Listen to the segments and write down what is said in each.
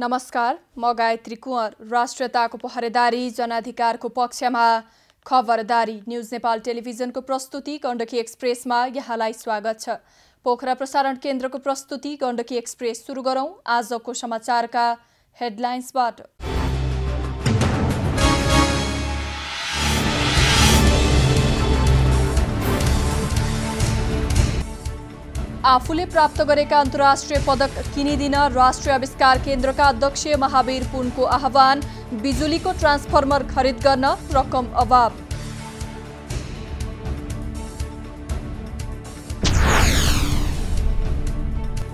नमस्कार, म गायत्री कुँवर। राष्ट्रियताको पहरेदारी, जनाधिकारको पक्षमा खबरदारी। न्युज नेपाल टेलिभिजनको प्रस्तुति गण्डकी एक्सप्रेसमा यहाँलाई स्वागत छ। पोखरा प्रसारण केन्द्रको प्रस्तुति गण्डकी एक्सप्रेस सुरु गरौं आजको समाचारका हेडलाइन्सबाट। आफूले प्राप्त गरेका अन्तर्राष्ट्रिय पदक किनिदिन राष्ट्रिय आविष्कार केन्द्रका अध्यक्ष महावीर पुनको आह्वान। बिजुलीको ट्रान्सफर्मर खरिद गर्न रकम अभाव।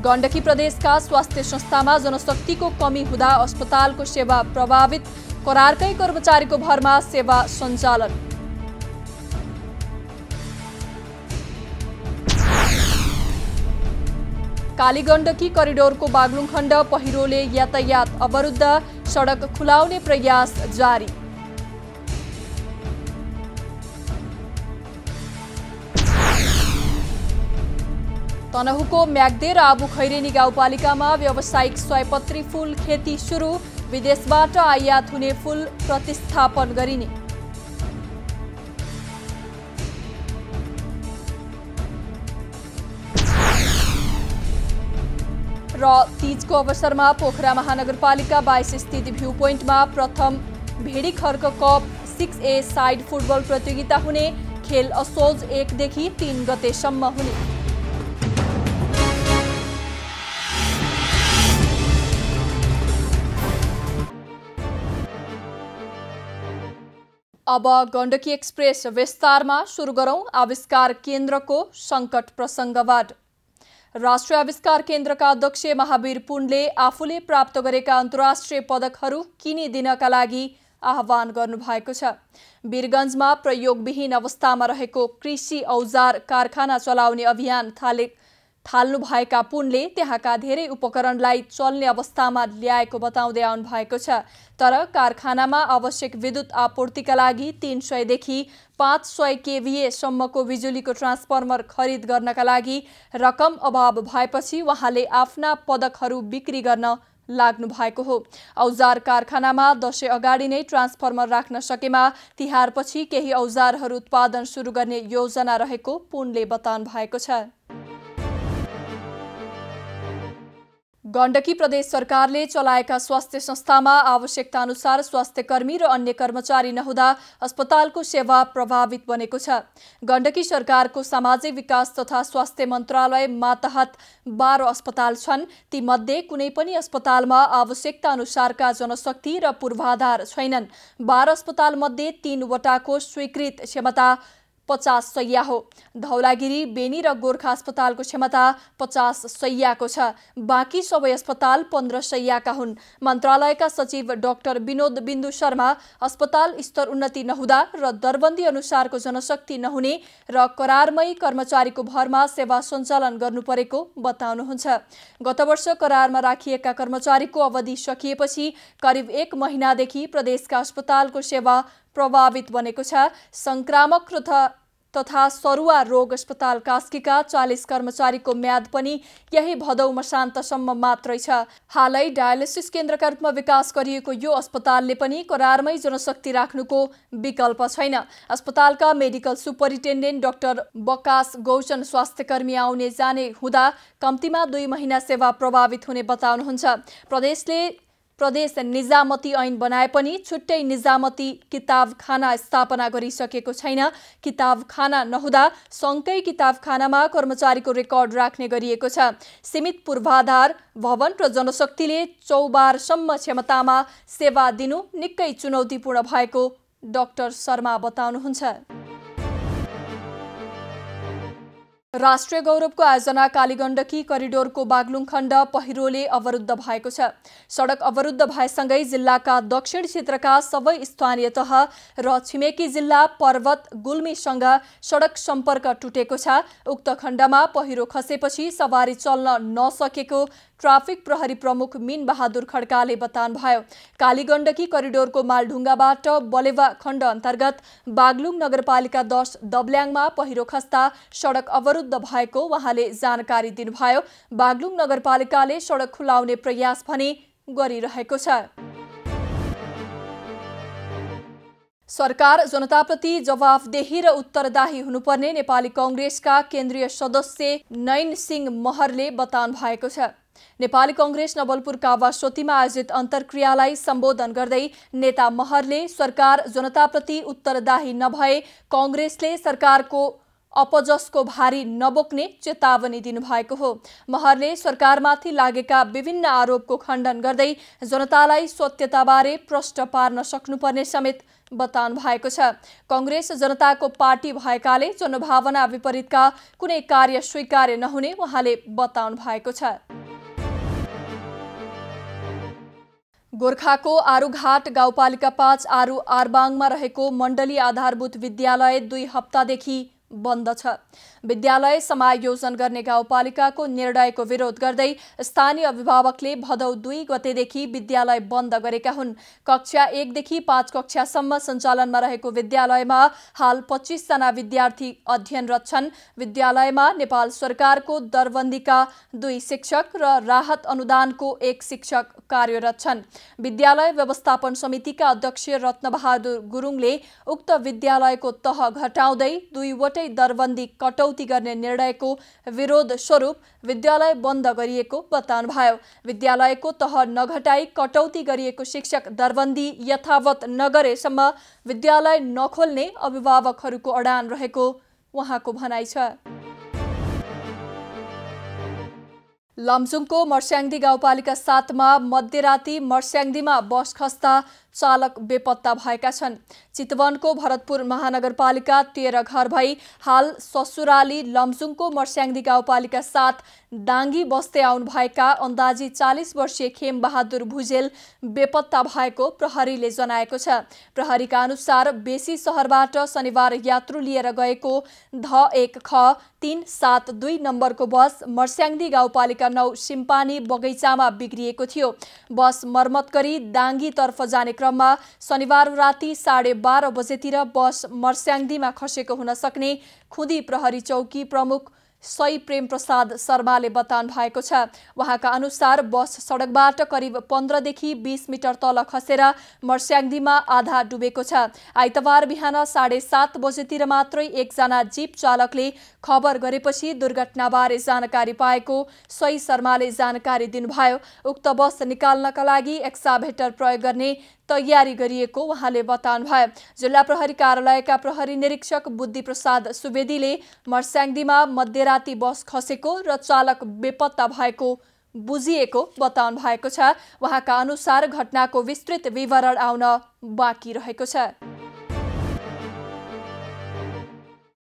गण्डकी प्रदेशका स्वास्थ्य संस्थामा जनशक्तिको कमी हुँदा अस्पतालको सेवा प्रभावित। करारकै कर्मचारीको भरमा सेवा सञ्चालन। कालीगण्डकी करिडोरको बागलुङ खण्ड पहिरोले यातायात अवरुद्ध। सडक खुलाउने प्रयास जारी। तनहुको म्याग्दे र आबु खैरेनी गाउँपालिकामा व्यावसायिक सयपत्री फूल खेती सुरु। विदेशबाट आयात हुने फूल प्रतिस्थापन गरिने। र तीजको अवसरमा पोखरा महानगरपालिका 22 स्थित भ्यू पोइन्टमा प्रथम भेडी खर्क कप 6A साइड फुटबल प्रतियोगिता हुने। खेल असोज 1 देखि 3 गतेसम्म हुने। अब गण्डकी एक्सप्रेस विस्तारमा सुरु गरौं आविष्कार केन्द्रको संकट प्रसङ्गबाट। राष्ट्रिय आविष्कार केन्द्रका अध्यक्ष महावीर पुनले आफूले प्राप्त गरेका अन्तर्राष्ट्रिय पदकहरू किनिदिनका लागि आह्वान गर्नुभएको छ। वीरगञ्जमा प्रयोगविहीन अवस्थामा रहेको कृषि औजार कारखाना चलाउने अभियान थाल्नुभएका पुनले त्यहाँका धेरै उपकरणलाई चल्ने अवस्थामा ल्याएको बताउँदै आउनु भएको छ। तर कारखानामा आवश्यक विद्युत आपूर्तिका लागि 300 देखि 500 kVA सम्मको बिजुलीको ट्रान्सफर्मर खरिद गर्नका लागि रकम अभाव भएपछि उहाँले आफ्ना पदकहरू बिक्री गर्न लाग्नु भएको हो। औजार कारखानामा दशैं अगाडि नै ट्रान्सफर्मर राख्न सकेमा तिहारपछि केही औजारहरू उत्पादन सुरु गर्ने योजना रहेको पुनले बताउनु भएको छ। गण्डकी प्रदेश सरकारले चलाएका स्वास्थ्य संस्थामा आवश्यकता अनुसार स्वास्थ्यकर्मी र अन्य कर्मचारी नहुँदा अस्पतालको सेवा प्रभावित बनेको छ। गण्डकी सरकारको सामाजिक विकास तथा स्वास्थ्य मन्त्रालय मातहत 12 अस्पताल छन्। तीमध्ये कुनै पनि अस्पतालमा आवश्यकता अनुसारका जनशक्ति र पूर्वाधार छैनन्। 12 अस्पताल मध्ये 3 वटाको स्वीकृत क्षमता 50 शैय्या हो। धौलागिरी, बेनी र गोर्खा अस्पतालको क्षमता 50 शैय्याको छ। बाँकी सबै अस्पताल 15 शैय्याका हुन्। मन्त्रालयका सचिव डाक्टर विनोद बिन्दु शर्मा अस्पताल स्तर उन्नति नहुँदा र दरबन्दी अनुसारको जनशक्ति नहुने र करारमै कर्मचारीको भरमा सेवा सञ्चालन गर्नुपरेको बताउनुहुन्छ। गत वर्ष करारमा राखिएका कर्मचारीको अवधि सकिएपछि करिब 1 महिनादेखि प्रदेशका अस्पतालको सेवा प्रभावित बनेको छ। संक्रामक तथा सरुवा रोग अस्पताल कास्कीका 40 कर्मचारीको म्याद पनि यही भदौ मसान्तसम्म मात्रै छ। हालै डायलिसिस केन्द्रका रूपमा विकास गरिएको यो अस्पतालले पनि करारमै जनशक्ति राख्नुको विकल्प छैन। अस्पतालका मेडिकल सुपरिन्टेन्डेन्ट डाक्टर बकास गौचन स्वास्थ्यकर्मी आउने जाने हुँदा कम्तीमा 2 महिना सेवा प्रभावित हुने बताउनुहुन्छ। प्रदेश निजामती ऐन बनाए पनि छुट्टै निजामती किताबखाना स्थापना गरिसकेको छैन। किताबखाना नहुँदा सँगै किताबखानामा कर्मचारीको रेकर्ड राख्ने गरिएको छ। सीमित पूर्वाधार, भवन र जनशक्तिले 4बारसम्म क्षमतामा सेवा दिनु निकै चुनौतीपूर्ण भएको डाक्टर शर्मा बताउनुहुन्छ। राष्ट्रिय गौरवको आयोजना कालीगण्डकी करिडोरको बागलुङ खण्ड पहिरोले अवरुद्ध भएको छ। सडक अवरुद्ध भएसँगै जिल्लाका दक्षिण क्षेत्रका सबै स्थानीय तह र छिमेकी जिल्ला पर्वत गुल्मीसँग सडक सम्पर्क टुटेको छ। उक्त खण्डमा पहिरो खसेपछि सवारी चल्न नसकेको ट्राफिक प्रहरी प्रमुख मीन बहादुर खड्काले बताउनुभयो। कालीगण्डकी करिडोरको मालढुङ्गाबाट बलेवा खण्ड अन्तर्गत बागलुङ नगरपालिका 10 दब्ल्याङमा पहिरो खस्दा सडक अवरुद्ध भएको उहाँले जानकारी दिनुभयो। बागलुङ नगरपालिकाले सडक खुलाउने प्रयास भने गरिरहेको छ। सरकार जनताप्रति जवाफदेही र उत्तरदायी हुनुपर्ने नेपाली कांग्रेसका केन्द्रीय सदस्य नयन सिंह महरले बताउनु भएको छ। नेपाली कांग्रेस नवलपुर कावासोतीमा आयोजित अन्तर्क्रियालाई सम्बोधन गर्दै नेता महरले सरकार जनताप्रति उत्तरदायी नभए कांग्रेसले सरकारको अपजसको भारी नबोक्ने चेतावनी दिनुभएको हो। महरले सरकारमाथि लागेका विभिन्न आरोपको खण्डन गर्दै जनतालाई सत्यताबारे प्रश्न पार्न सक्नुपर्ने समेत बताउनु भएको छ। कांग्रेस जनताको पार्टी भएकाले जनभावना विपरीतका कुनै कार्य स्वीकार्य नहुने उहाँले बताउनु भएको छ। गोर्खाको आरुघाट गाउँपालिका 5 आरु आरबाङमा रहेको मण्डली आधारभूत विद्यालय 2 हप्तादेखि बन्द छ। विद्यालय समायोजन गर्ने गाउँपालिकाको निर्णयको विरोध गर्दै स्थानीय अभिभावकले भदौ 2 गतेदेखि विद्यालय बन्द गरेका हुन्। कक्षा 1 देखि 5 कक्षासम्म सञ्चालनमा रहेको विद्यालयमा हाल 25 जना विद्यार्थी अध्ययनरत छन्। विद्यालयमा नेपाल सरकारको दरबन्दीका 2 शिक्षक र राहत अनुदानको 1 शिक्षक कार्यरत छन्। विद्यालय व्यवस्थापन समितिका अध्यक्ष रत्नबहादुर गुरुङले उक्त विद्यालयको तह घटाउँदै 2 वटै दरबन्दी कटौती गर्ने निर्णयको विरोध स्वरूप विद्यालय बन्द गरिएको बताउनुभयो। विद्यालयको तह नघटाई कटौती गरिएको शिक्षक दरबन्दी यथावत नगरेसम्म विद्यालय नखोल्ने अभिभावकहरूको अडान रहेको उहाँको भनाइ छ। लमजुङको मर्स्याङ्दी गाउँपालिका 7 मा मध्यराती मर्स्याङ्दीमा बस खस्दा चालक बेपत्ता भएका छन्। चितवनको भरतपुर महानगरपालिका 13 घर भई हाल ससुराली लमजुङको मर्स्याङ्दी गाउँपालिका 7 दाङ्गी बस्दै आउनुभएका अन्दाजी 40 वर्षीय खेम बहादुर भुजेल बेपत्ता भएको प्रहरीले जनाएको छ। प्रहरीका अनुसार बेसी शहरबाट शनिबार यात्रु लिएर गएको ध 1 ख 372 नम्बरको बस मर्स्याङ्दी गाउँपालिका 9 सिम्पानी बगैँचामा बिग्रिएको थियो। बस मर्मत गरी दाङ्गीतर्फ जाने क्रममा शनिबार राति 12:30 बजेतिर बस मर्स्याङ्दीमा खसेको हुन सक्ने खुदी प्रहरी चौकी प्रमुख सई प्रेम प्रसाद शर्माले बताउनु भएको छ। उहाँका अनुसार बस सडकबाट करिब 15 देखि 20 मिटर तल खसेर मर्स्याङ्दीमा आधा डुबेको छ। आइतबार बिहान 7:30 बजेतिर मात्रै एकजना जीप चालकले खबर गरेपछि दुर्घटनाबारे जानकारी पाएको सई शर्माले जानकारी दिनुभयो। उक्त बस निकाल्नका लागि एक्साभेटर प्रयोग गर्ने तयारी गरिएको उहाँले बताउनुभयो। जिल्ला प्रहरी कार्यालयका प्रहरी निरीक्षक बुद्धि प्रसाद सुवेदीले मर्स्याङ्दीमा मध्यराती बस खसेको र चालक बेपत्ता भएको बुझिएको बताउनु भएको छ। उहाँका अनुसार घटनाको विस्तृत विवरण आउन बाँकी रहेको छ।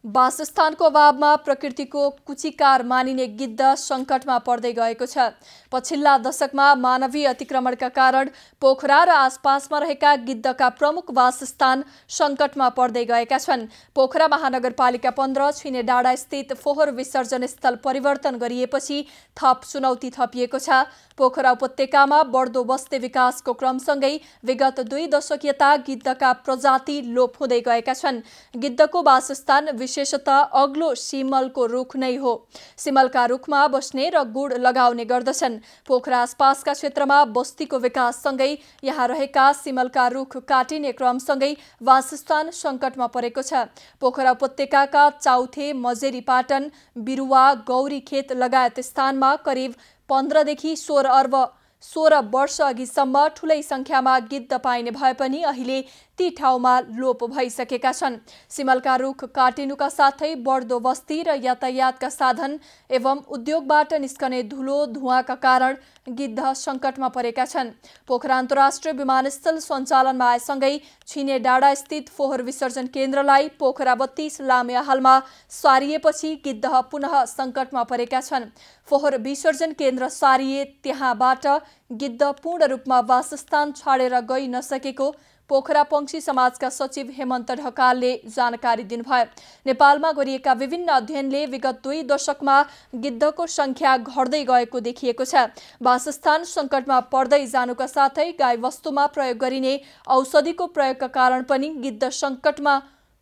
वासस्थानको अभावमा प्रकृतिको कुचिकार मानिने गिद्ध सङ्कटमा पर्दै गएको छ। पछिल्ला दशकमा मानवीय अतिक्रमणका कारण पोखरा र आसपासमा रहेका गिद्धका प्रमुख वासस्थान सङ्कटमा पर्दै गएका छन्। पोखरा महानगरपालिका 15 छिने डाँडा स्थित फोहोर विसर्जन स्थल परिवर्तन गरिएपछि थप चुनौती थपिएको छ। पोखरा उपत्यकामा बढ्दो बस्ती विकासको क्रमसँगै विगत 2 दशक यता गिद्धका प्रजाति लोप हुँदै गएका छन्। गिद्धको वासस्थान विशेषतः अग्लो सिमलको रुख नै हो। सिमलका रुखमा बस्ने र गुड लगाउने गर्दछन्। पोखरा आसपासका क्षेत्रमा बस्तीको विकाससँगै यहाँ रहेका सिमलका रुख काटिने क्रमसँगै वासस्थान सङ्कटमा परेको छ। पोखरा उपत्यकाका चाउथे, मजेरी पाटन, बिरुवा, गौरी खेत लगायत स्थानमा करिब 15 देखि 16 वर्ष अघिसम्म ठूलै संख्यामा गिद्ध पाइने भए पनि अहिले ती ठाउँमा लोप भइसकेका छन्। सिमलका रुख काटिनुका साथै बढ्दो बस्ती र यातायातका साधन एवं उद्योगबाट निस्कने धुलो धुवाँका कारण गिद्ध सङ्कटमा परेका छन्। पोखरा अन्तर्राष्ट्रिय विमानस्थल सञ्चालनमा आएसँगै छिने डाँडा स्थित फोहोर विसर्जन केन्द्रलाई पोखरा 32 लामे हालमा सारिएपछि गिद्ध पुनः सङ्कटमा परेका छन्। फोहोर विसर्जन केन्द्र सारिए त्यहाँबाट गिद्ध पूर्ण रूपमा वासस्थान छाडेर गइ नसकेको पोखरा पंक्षी समाजका सचिव हेमन्त ढकालले जानकारी दिनुभयो। नेपालमा गरिएका विभिन्न अध्ययनले विगत 2 दशकमा गिद्धको संख्या घट्दै गएको देखिएको छ। वासस्थान सङ्कटमा पर्दै जानुका साथै गाईवस्तुमा प्रयोग गरिने औषधिको प्रयोगका कारण पनि गिद्ध सङ्कटमा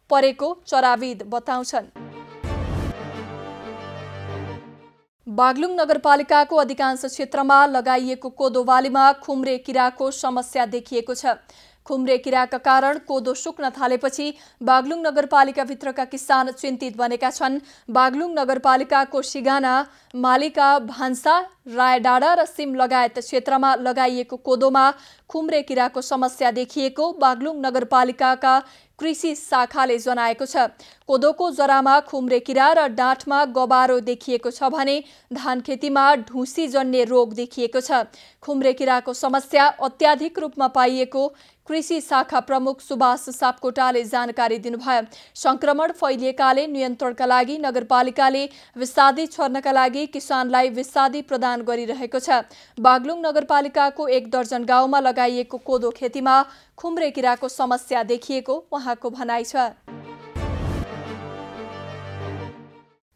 परेको चराविद बताउँछन्। बागलुङ नगरपालिकाको अधिकांश क्षेत्रमा लगाइएको कोदो बालीमा खुम्रे किराको समस्या देखिएको छ। खुम्रे किराका कारण कोदो सुक्न थालेपछि बागलुङ नगरपालिकाभित्रका किसान चिन्तित बनेका छन्। बागलुङ नगरपालिकाको सिगाना, मालिका, भान्सा, रायडाँडा र सिम लगायत क्षेत्रमा लगाइएको कोदोमा खुम्रे किराको समस्या देखिएको बागलुङ नगरपालिकाका कृषि शाखाले जनाएको छ। कोदोको जरामा खुम्रे किरा र डाँठमा गबारो देखिएको छ भने धान खेतीमा ढुसीजन्य रोग देखिएको छ। खुम्रे किराको समस्या अत्याधिक रूपमा पाइएको कृषि शाखा प्रमुख सुभाष सापकोटाले जानकारी दिनुभयो। संक्रमण फैलिएकाले नियन्त्रणका लागि नगरपालिकाले विषादी छर्नका लागि किसानलाई विषादी प्रदान गरिरहेको छ। बागलुङ नगरपालिकाको 1 दर्जन गाउँमा लगाइएको कोदो खेतीमा खुम्रे किराको समस्या देखिएको उहाँको भनाइ छ।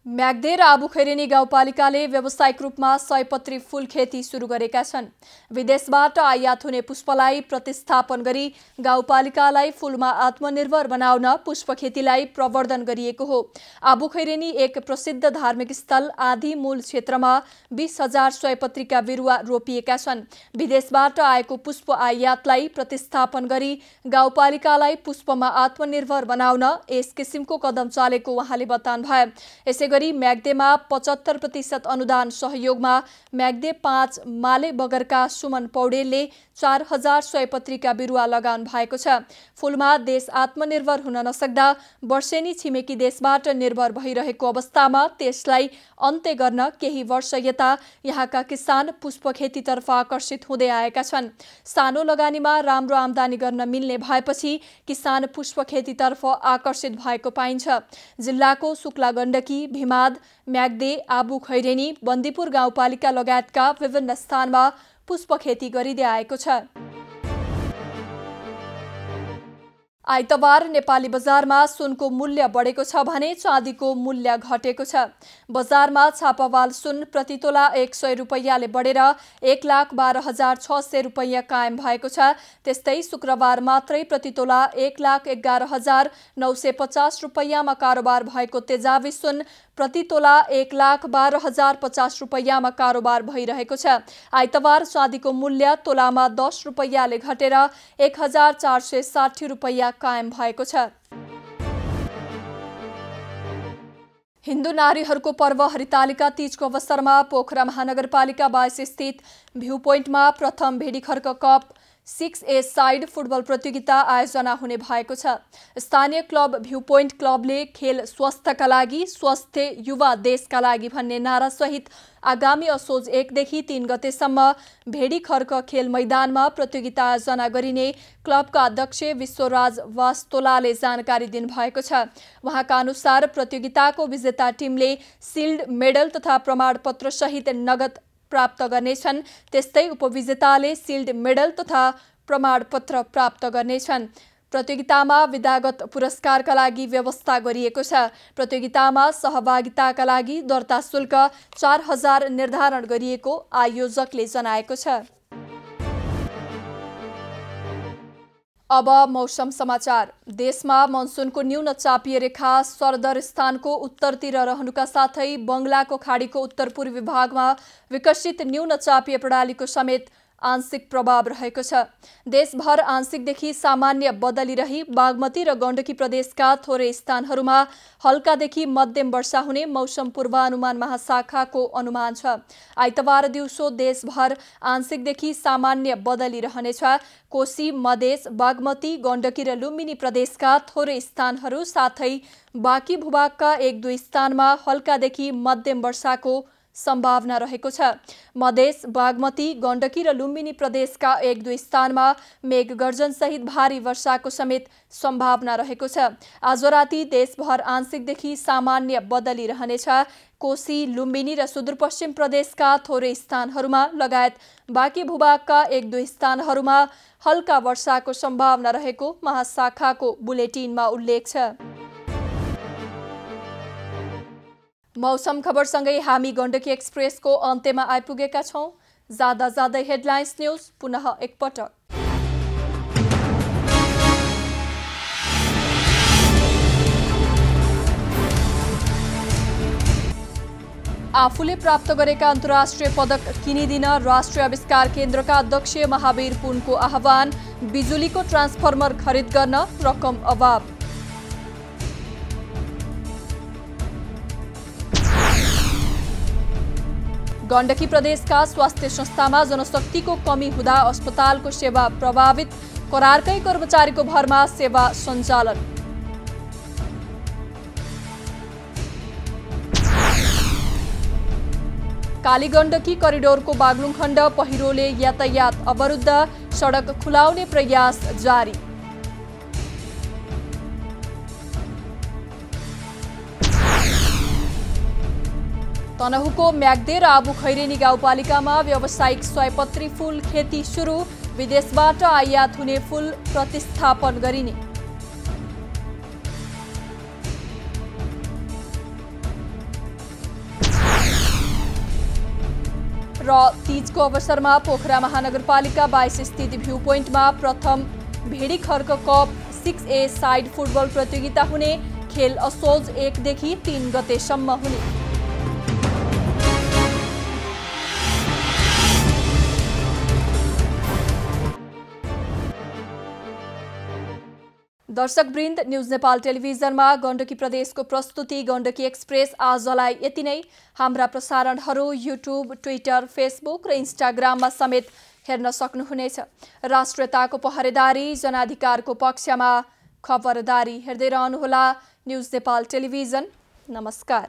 म्याग्दे र आबुखैरेनी गाउँपालिकाले व्यावसायिक रूपमा सयपत्री फूल खेती सुरु गरेका छन्। विदेशबाट आयात हुने पुष्पलाई प्रतिस्थापन गरी गाउँपालिकालाई फूलमा आत्मनिर्भर बनाउन पुष्प खेतीलाई प्रवर्धन गरिएको हो। आबुखैरेनी एक प्रसिद्ध धार्मिक स्थल आदि मूल क्षेत्रमा 20,000 सयपत्रीका बिरुवा रोपिएका छन्। विदेशबाट आएको पुष्प आयातलाई प्रतिस्थापन गरी गाउँपालिकालाई पुष्पमा आत्मनिर्भर बनाउन यस किसिमको कदम चालेको उहाँले बताउनुभयो। यसैगरी म्याग्देमा 75% अनुदान सहयोगमा म्याग्दे 5 माले बगरका सुमन पौडेलले 4,000 सयपत्रीका बिरुवा लगाउनु भएको छ। फूलमा देश आत्मनिर्भर हुन नसक्दा वर्षेनी छिमेकी देशबाट निर्भर भइरहेको अवस्थामा त्यसलाई अन्त्य गर्न केही वर्ष यता यहाँका किसान पुष्प खेतीतर्फ आकर्षित हुँदै आएका छन्। सानो लगानीमा राम्रो आम्दानी गर्न मिल्ने भएपछि किसान पुष्प खेतीतर्फ आकर्षित भएको पाइन्छ। जिल्लाको सुक्ला गण्डकी, भिमाद, म्याग्दे, आबुखैरेनी, बन्दीपुर गाउँपालिका लगायतका विभिन्न स्थानमा पुष्प खेती गरिँदै आएको छ। आइतबार नेपाली बजारमा सुनको मूल्य बढेको छ भने चाँदीको मूल्य घटेको छ। बजारमा छापावाल सुन प्रति तोला 100 रुपैयाँले बढेर 1,12,600 रुपैयाँ कायम भएको छ। त्यस्तै शुक्रबार मात्रै प्रति तोला 1,11,950 रुपैयाँमा कारोबार भएको तेजाबी सुन प्रति तोला 1,12,050 रुपैयाँमा कारोबार भइरहेको छ। आइतबार चाँदीको मूल्य तोलामा 10 रुपैयाँले घटेर 1,460 रुपैयाँ कायम भएको छ। हिन्दू नारीहरूको पर्व हरितालिका तीजको अवसरमा पोखरा महानगरपालिका 22 स्थित भ्यू पोइन्टमा प्रथम भेडी खर्क कप 6A साइड फुटबल प्रतियोगिता आयोजना हुने भएको छ। स्थानीय क्लब भ्यू पोइन्ट क्लबले खेल स्वस्थका लागि, स्वस्थ युवा देशका लागि भन्ने नारा सहित आगामी असोज 1 देखि 3 गतेसम्म भेडी खर्क खेल मैदानमा प्रतियोगिता आयोजना गरिने क्लबका अध्यक्ष विश्वराज वास्तोलाले जानकारी दिनुभएको छ। उहाँका अनुसार प्रतियोगिताको विजेता टिमले सिल्ड, मेडल तथा प्रमाणपत्र सहित नगद प्राप्त गर्नेछन्। त्यस्तै उपविजेताले सिल्ड, मेडल तथा प्रमाणपत्र प्राप्त गर्नेछन्। प्रतियोगितामा विधागत पुरस्कारका लागि व्यवस्था गरिएको छ। प्रतियोगितामा सहभागिताका लागि दर्ता शुल्क 4,000 निर्धारण गरिएको आयोजकले जनाएको छ। अब मौसम समाचार। देशमा मनसुनको न्यून चापीय रेखा सरदर स्थानको उत्तरतिर रहनुका साथै बंगलाको खाडीको उत्तरपूर्वी भागमा विकसित न्यून चापीय प्रणालीको समेत आंशिक प्रभाव रहेको छ। देशभर आंशिकदेखि सामान्य बदली रही बागमती र गण्डकी प्रदेशका थोरै स्थानहरूमा हल्कादेखि मध्यम वर्षा हुने मौसम पूर्वानुमान महाशाखाको अनुमान छ। आइतबार दिउँसो देशभर आंशिकदेखि सामान्य बदली रहनेछ। कोशी, मधेस, बागमती, गण्डकी र लुम्बिनी प्रदेशका थोरै स्थानहरू साथै बाँकी भूभागका 1-2 स्थानमा हल्कादेखि मध्यम वर्षाको सम्भावना रहेको छ। मधेस, बागमती, गण्डकी र लुम्बिनी प्रदेशका 1-2 स्थानमा मेघ गर्जन सहित भारी वर्षाको समेत सम्भावना रहेको छ। आज राति देशभर आंशिकदेखि सामान्य बदली रहनेछ। कोशी, लुम्बिनी र सुदूरपश्चिम प्रदेशका थोरै स्थानहरूमा लगायत बाँकी भूभागका 1-2 स्थानहरूमा हल्का वर्षाको सम्भावना रहेको महाशाखाको बुलेटिनमा उल्लेख छ। मौसम खबरसँगै हामी गण्डकी एक्सप्रेसको अन्त्यमा आइपुगेका छौं। जाँदै हेडलाइन्स न्यूज पुनः एकपटक। आफूले प्राप्त गरेका अन्तर्राष्ट्रिय पदक किनिदिन राष्ट्रिय आविष्कार केन्द्रका अध्यक्ष महावीर पुनको आह्वान। बिजुलीको ट्रान्सफर्मर खरिद गर्न रकम अभाव। गण्डकी प्रदेशका स्वास्थ्य संस्थामा जनशक्तिको कमी हुँदा अस्पतालको सेवा प्रभावित। करारकै कर्मचारीको भरमा सेवा सञ्चालन। कालीगण्डकी करिडोरको बागलुङ खण्ड पहिरोले यातायात अवरुद्ध। सडक खुलाउने प्रयास जारी। तनहुको म्याग्दे र आबु खैरेनी गाउँपालिकामा व्यावसायिक सयपत्री फूल खेती सुरु। विदेशबाट आयात हुने फूल प्रतिस्थापन गरिने। र तीजको अवसरमा पोखरा महानगरपालिका 22 स्थित भ्यू पोइन्टमा प्रथम भेडी खर्क कप 6A साइड फुटबल प्रतियोगिता हुने। खेल असोज 1 देखि 3 गतेसम्म हुने। दर्शकवृन्द, न्यूज नेपाल टेलिभिजनमा गण्डकी प्रदेशको प्रस्तुति गण्डकी एक्सप्रेस आजलाई यति नै। हाम्रा प्रसारणहरू युट्युब, ट्विटर, फेसबुक र इन्स्टाग्राममा समेत हेर्न सक्नुहुनेछ। राष्ट्रियताको पहरेदारी, जनाधिकारको पक्षमा खबरदारी हेर्दै रहनुहोला न्यूज नेपाल टेलिभिजन। नमस्कार।